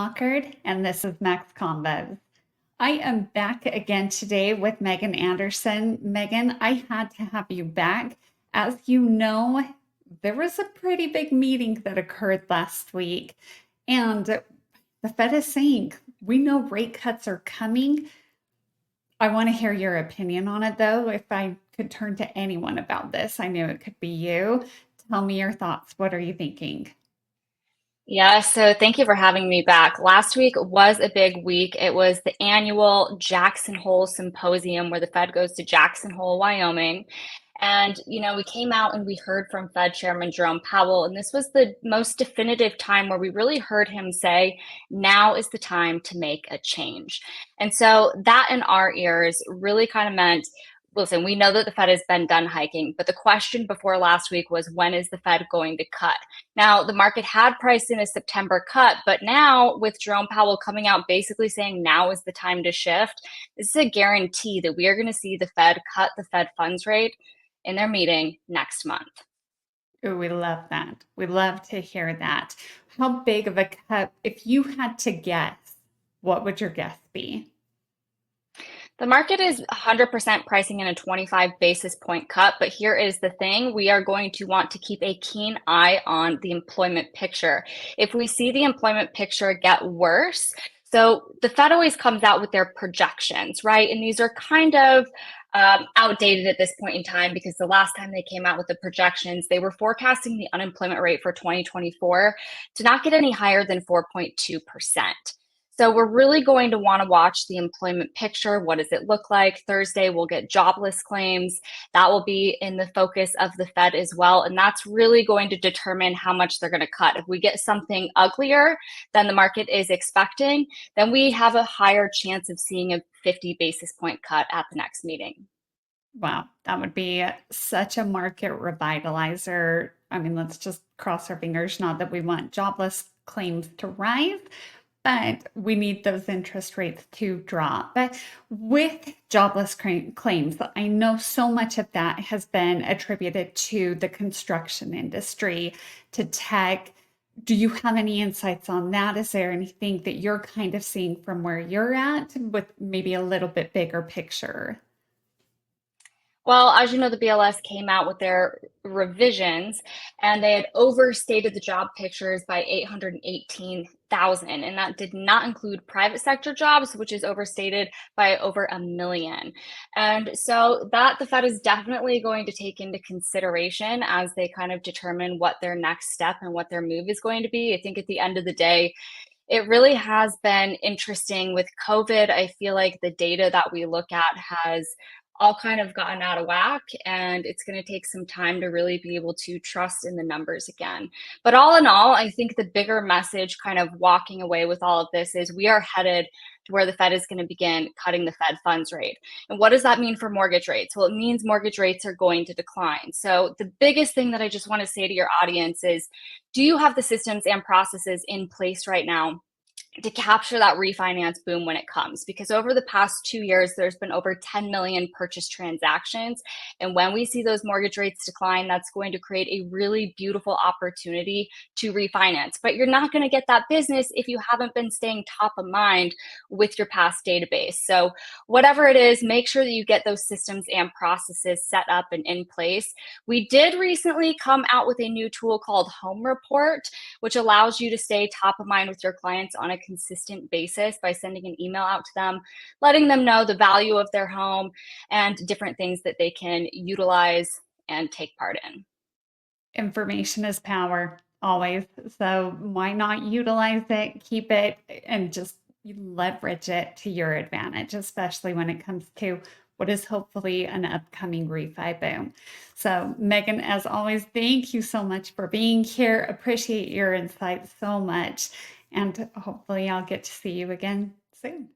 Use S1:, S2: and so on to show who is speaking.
S1: Lockard, and this is Max Combos. I am back again today with Megan Anderson. Megan, I had to have you back. As you know, there was a pretty big meeting that occurred last week, and the Fed is saying we know rate cuts are coming. I want to hear your opinion on it, though. If I could turn to anyone about this, I knew it could be you. Tell me your thoughts. What are you thinking?
S2: Yeah, so thank you for having me back. Last week was a big week. It was the annual Jackson Hole Symposium where the Fed goes to Jackson Hole, Wyoming. And, we came out and we heard from Fed Chairman Jerome Powell, and this was the most definitive time where we really heard him say, now is the time to make a change. And so that in our ears really kind of meant, listen, we know that the Fed has been done hiking, but the question before last week was, when is the Fed going to cut? Now, the market had priced in a September cut, but now with Jerome Powell coming out basically saying now is the time to shift, this is a guarantee that we are going to see the Fed cut the Fed funds rate in their meeting next month.
S1: Oh, we love that. We love to hear that. How big of a cut, if you had to guess, what would your guess be?
S2: The market is 100% pricing in a 25 basis point cut, but here is the thing. We are going to want to keep a keen eye on the employment picture. If we see the employment picture get worse, so the Fed always comes out with their projections, right? And these are kind of outdated at this point in time because the last time they came out with the projections, they were forecasting the unemployment rate for 2024 to not get any higher than 4.2%. So we're really going to want to watch the employment picture. What does it look like? Thursday, we'll get jobless claims. That will be in the focus of the Fed as well. And that's really going to determine how much they're going to cut. If we get something uglier than the market is expecting, then we have a higher chance of seeing a 50 basis point cut at the next meeting.
S1: Wow, that would be such a market revitalizer. I mean, let's just cross our fingers, not that we want jobless claims to rise, but we need those interest rates to drop. But with claims, I know so much of that has been attributed to the construction industry, to tech. Do you have any insights on that? Is there anything that you're kind of seeing from where you're at with maybe a little bit bigger picture?
S2: Well, as you know, the BLS came out with their revisions and they had overstated the job pictures by 818,000. And that did not include private sector jobs, which is overstated by over a million. And so that the Fed is definitely going to take into consideration as they kind of determine what their next step and what their move is going to be. I think at the end of the day, it really has been interesting with COVID. I feel like the data that we look at has all kind of gotten out of whack, and it's going to take some time to really be able to trust in the numbers again. But all in all, I think the bigger message kind of walking away with all of this is we are headed to where the Fed is going to begin cutting the Fed funds rate. And what does that mean for mortgage rates? Well, it means mortgage rates are going to decline. So the biggest thing that I just want to say to your audience is, do you have the systems and processes in place right now to capture that refinance boom when it comes? Because over the past 2 years, there's been over 10 million purchase transactions. And when we see those mortgage rates decline, that's going to create a really beautiful opportunity to refinance. But you're not going to get that business if you haven't been staying top of mind with your past database. So whatever it is, make sure that you get those systems and processes set up and in place. We did recently come out with a new tool called Home Report, which allows you to stay top of mind with your clients on a consistent basis by sending an email out to them, letting them know the value of their home and different things that they can utilize and take part in.
S1: Information is power, always. So why not utilize it, keep it, and just leverage it to your advantage, especially when it comes to what is hopefully an upcoming refi boom. So, Megan, as always, thank you so much for being here. Appreciate your insights so much. And hopefully, I'll get to see you again soon.